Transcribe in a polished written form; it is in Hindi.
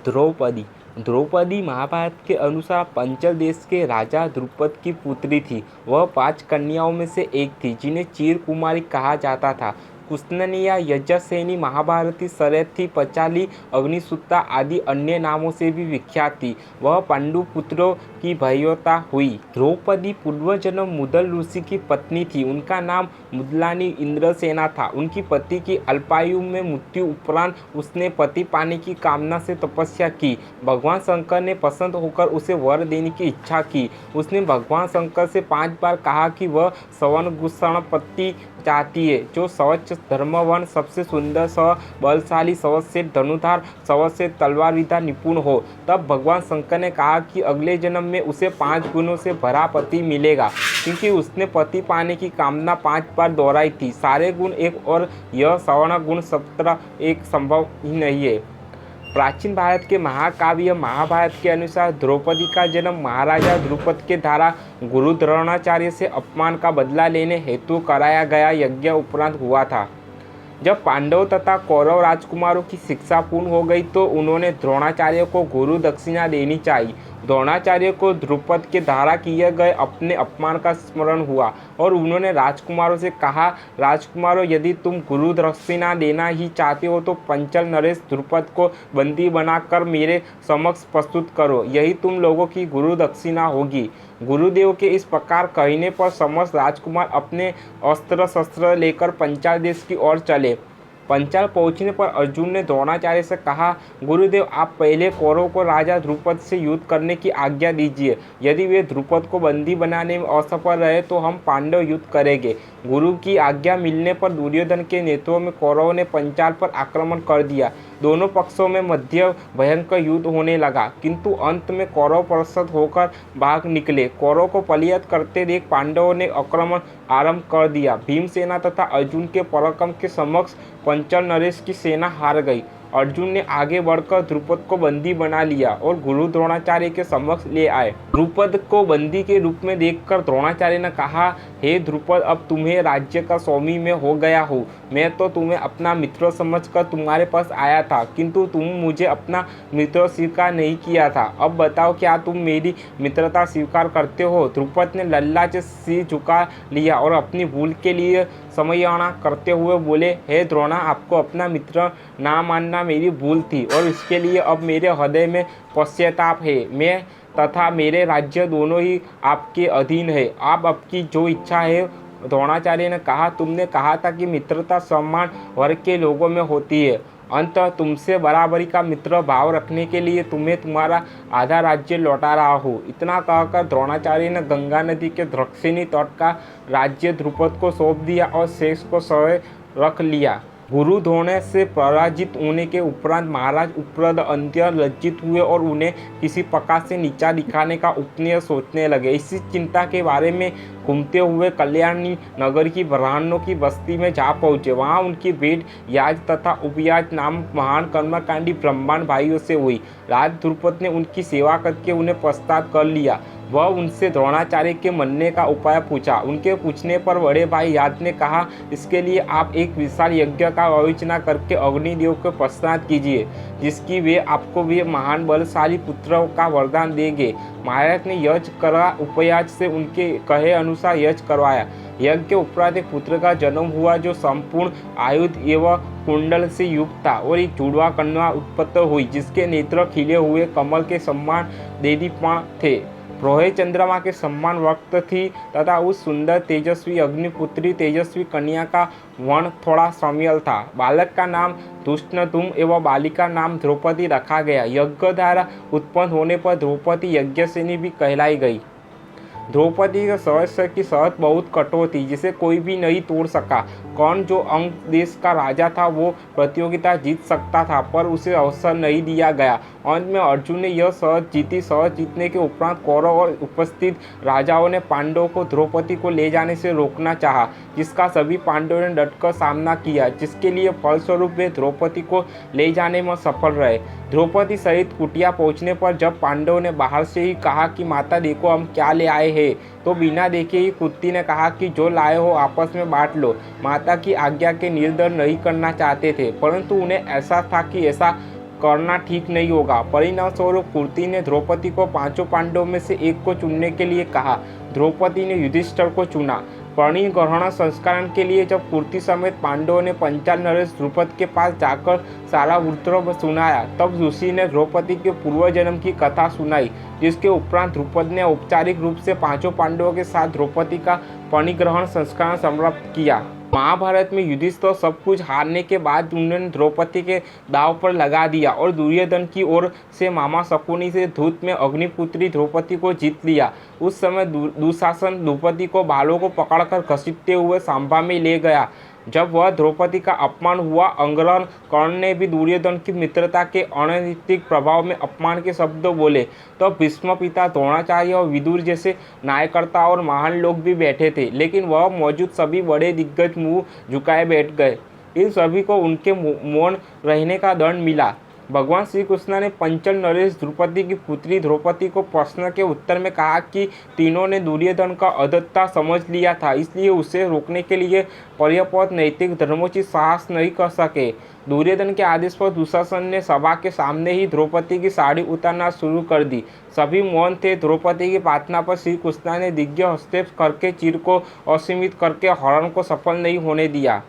द्रौपदी द्रौपदी महाभारत के अनुसार पंचल देश के राजा द्रुपद की पुत्री थी। वह 5 कन्याओं में से एक थी जिन्हें चीर कुमारी कहा जाता था। कुष्णनी या यजस्विनी महाभारती शरयत थी, पचाली, अग्निसूता आदि अन्य नामों से भी विख्यात थी। वह पांडु पुत्रों की भयौता हुई। द्रौपदी पूर्व जन्म मुदल ऋषि की पत्नी थी। उनका नाम मुदलानी इंद्रसेना था। उनकी पति की अल्पायु में मृत्यु उपरांत उसने पति पाने की कामना से तपस्या की। भगवान शंकर ने पसंद होकर उसे वर देने की इच्छा की। उसने भगवान शंकर से 5 बार कहा कि वह सवर्ण पति चाहती है, जो सर्वोच्च धर्मवान, सबसे सुंदर, बलशाली, सर्वश्रेष्ठ धनुर्धर, सर्वश्रेष्ठ तलवारविद्या निपुण हो। तब भगवान शंकर ने कहा कि अगले जन्म में उसे 5 गुणों से भरा पति मिलेगा, क्योंकि उसने पति पाने की कामना 5 बार दोहराई थी। सारे गुण एक और यह सवर्ण गुण 17 एक संभव ही नहीं है। प्राचीन भारत के महाकाव्य महाभारत के अनुसार द्रौपदी का जन्म महाराजा द्रुपद के द्वारा गुरु द्रोणाचार्य से अपमान का बदला लेने हेतु कराया गया यज्ञ उपरांत हुआ था। जब पांडव तथा कौरव राजकुमारों की शिक्षा पूर्ण हो गई तो उन्होंने द्रोणाचार्य को गुरु दक्षिणा देनी चाहिए। द्रोणाचार्य को द्रुपद के द्वारा किए गए अपने अपमान का स्मरण हुआ और उन्होंने राजकुमारों से कहा, राजकुमारों, यदि तुम गुरु दक्षिणा देना ही चाहते हो तो पंचल नरेश द्रुपद को बंदी बनाकर मेरे समक्ष प्रस्तुत करो, यही तुम लोगों की गुरु दक्षिणा होगी। गुरुदेव के इस प्रकार कहने पर समस्त राजकुमार अपने अस्त्र शस्त्र लेकर पंचाल देश की ओर चले। पंचाल पहुंचने पर अर्जुन ने द्रोणाचार्य से कहा, गुरुदेव, आप पहले कौरव को राजा द्रुपद से युद्ध करने की आज्ञा दीजिए। यदि वे द्रुपद को बंदी बनाने में असफल रहे तो हम पांडव युद्ध करेंगे। गुरु की आज्ञा मिलने पर दुर्योधन के नेतृत्व में कौरवों ने पंचाल पर आक्रमण कर दिया। दोनों पक्षों में मध्य भयंकर युद्ध होने लगा, किंतु अंत में कौरव परास्त होकर भाग निकले। कौरव को पलायन करते देख पांडवों ने आक्रमण आरंभ कर दिया। भीमसेना तथा अर्जुन के पराक्रम के समक्ष पंचल नरेश की सेना हार गई। अर्जुन ने आगे बढ़कर द्रुपद को बंदी बना लिया और गुरु द्रोणाचार्य के समक्ष ले आए। द्रुपद को बंदी के रूप में देखकर द्रोणाचार्य ने कहा, हे द्रुपद, अब तुम्हें राज्य का स्वामी मैं हो गया हूँ। मैं तो तुम्हें अपना मित्र समझकर तुम्हारे पास आया था, किंतु तुम मुझे अपना मित्र स्वीकार नहीं किया था। अब बताओ, क्या तुम मेरी मित्रता स्वीकार करते हो? द्रुपद ने लल्लाच सिर झुका लिया और अपनी भूल के लिए समयाना करते हुए बोले, हे द्रोणा, आपको अपना मित्र ना मानना मेरी भूल थी और इसके लिए अब मेरे हृदय में पश्चाताप है। मैं तथा मेरे राज्य दोनों ही आपके अधीन है। आप आपकी जो इच्छा है। द्रोणाचार्य ने कहा, तुमने कहा था कि मित्रता सम्मान वर्ग के लोगों में होती है। अंततः तुमसे बराबरी का मित्र भाव रखने के लिए तुम्हें तुम्हारा आधा राज्य लौटा रहा हूँ। इतना कहकर द्रोणाचार्य ने गंगा नदी के दक्षिणी तट का राज्य द्रुपद को सौंप दिया और शेष को स्वयं रख लिया। गुरु द्रोण से पराजित होने के उपरांत महाराज उपरद अत्यंत लज्जित हुए और उन्हें किसी प्रकार से नीचा दिखाने का उपनय सोचने लगे। इसी चिंता के बारे में घूमते हुए कल्याणी नगर की ब्राह्मणों की बस्ती में जा पहुँचे। वहाँ उनकी भेंट याज तथा उपयाज नाम महान कर्मकांडी ब्राह्मण भाइयों से हुई। राज द्रुपद ने उनकी सेवा करके उन्हें प्रस्ताव कर लिया। वह उनसे द्रोणाचार्य के मरने का उपाय पूछा। उनके पूछने पर बड़े भाई याद ने कहा, इसके लिए आप एक विशाल यज्ञ का आयोजन करके अग्निदेव को प्रस्ताव कीजिए, जिसकी वे आपको भी महान बलशाली पुत्रों का वरदान देंगे। महाराज ने यज्ञ करा। उपयाज से उनके कहे अनुसार यज्ञ करवाया। यज्ञ के उपरांत एक पुत्र का जन्म हुआ जो संपूर्ण आयुध एवं कुंडल से युक्त था और एक जुड़वा कन्या उत्पन्न हुई, जिसके नेत्र खिले हुए कमल के समान देदीप्यमान थे। प्रोहे चंद्रमा के सम्मान वक्त थी तथा उस सुंदर तेजस्वी अग्निपुत्री तेजस्वी कन्या का वर्ण थोड़ा सौम्य था। बालक का नाम धृष्टद्युम्न एवं बालिका नाम द्रौपदी रखा गया। यज्ञ द्वारा उत्पन्न होने पर द्रौपदी यज्ञसेनी भी कहलाई गई। द्रौपदी के सहस्र की शर्त बहुत कठोर थी, जिसे कोई भी नहीं तोड़ सका। कौन जो अंग देश का राजा था वो प्रतियोगिता जीत सकता था, पर उसे अवसर नहीं दिया गया। अंत में अर्जुन ने यह शर्त जीती। शर्त जीतने के उपरांत कौरव और उपस्थित राजाओं ने पांडवों को द्रौपदी को ले जाने से रोकना चाहा, जिसका सभी पांडवों ने डटकर सामना किया, जिसके लिए फलस्वरूप वे द्रौपदी को ले जाने में सफल रहे। द्रौपदी सहित कुटिया पहुंचने पर जब पांडवों ने बाहर से ही कहा कि माता देखो हम क्या ले आए हैं, तो बिना देखे ही कुंती ने कहा कि जो लाए हो आपस में बांट लो। माता की आज्ञा के निर्दर नहीं करना चाहते थे, परंतु उन्हें ऐसा था कि ऐसा करना ठीक नहीं होगा। परिणामस्वरूप कुंती ने द्रौपदी को पांचों पांडवों में से एक को चुनने के लिए कहा। द्रौपदी ने युधिष्ठिर को चुना। परिग्रहण संस्करण के लिए जब कुंती समेत पांडवों ने पंचाल नरेश द्रुपद के पास जाकर सारा वृत्तांत सुनाया, तब ऋषि ने द्रौपदी के पूर्व जन्म की कथा सुनाई, जिसके उपरांत द्रुपद ने औपचारिक रूप से पांचों पांडवों के साथ द्रौपदी का परिग्रहण संस्कार समाप्त किया। महाभारत में युधिष्ठिर सब कुछ हारने के बाद उन्होंने द्रौपदी के दांव पर लगा दिया और दुर्योधन की ओर से मामा शकुनी से धूत में अग्निपुत्री द्रौपदी को जीत लिया। उस समय दुशासन द्रौपदी को बालों को पकड़कर घसीटते हुए सांबा में ले गया। जब वह द्रौपदी का अपमान हुआ, अंगरन कर्ण ने भी दुर्योधन की मित्रता के अनैतिक प्रभाव में अपमान के शब्द बोले। तो भीष्म पिता, द्रोणाचार्य और विदुर जैसे न्यायकर्ता और महान लोग भी बैठे थे, लेकिन वह मौजूद सभी बड़े दिग्गज मुंह झुकाए बैठ गए। इन सभी को उनके मौन रहने का दंड मिला। भगवान श्री कृष्ण ने पंचल नरेश द्रौपदी की पुत्री द्रौपदी को प्रश्न के उत्तर में कहा कि तीनों ने दुर्योधन का अधत्ता समझ लिया था, इसलिए उसे रोकने के लिए पर्याप्त नैतिक धर्मोचित साहस नहीं कर सके। दुर्योधन के आदेश पर दुशासन ने सभा के सामने ही द्रौपदी की साड़ी उतारना शुरू कर दी। सभी मौन थे। द्रौपदी की प्रार्थना पर श्री कृष्ण ने दिव्य हस्तक्षेप करके चीर को असीमित करके हरण को सफल नहीं होने दिया।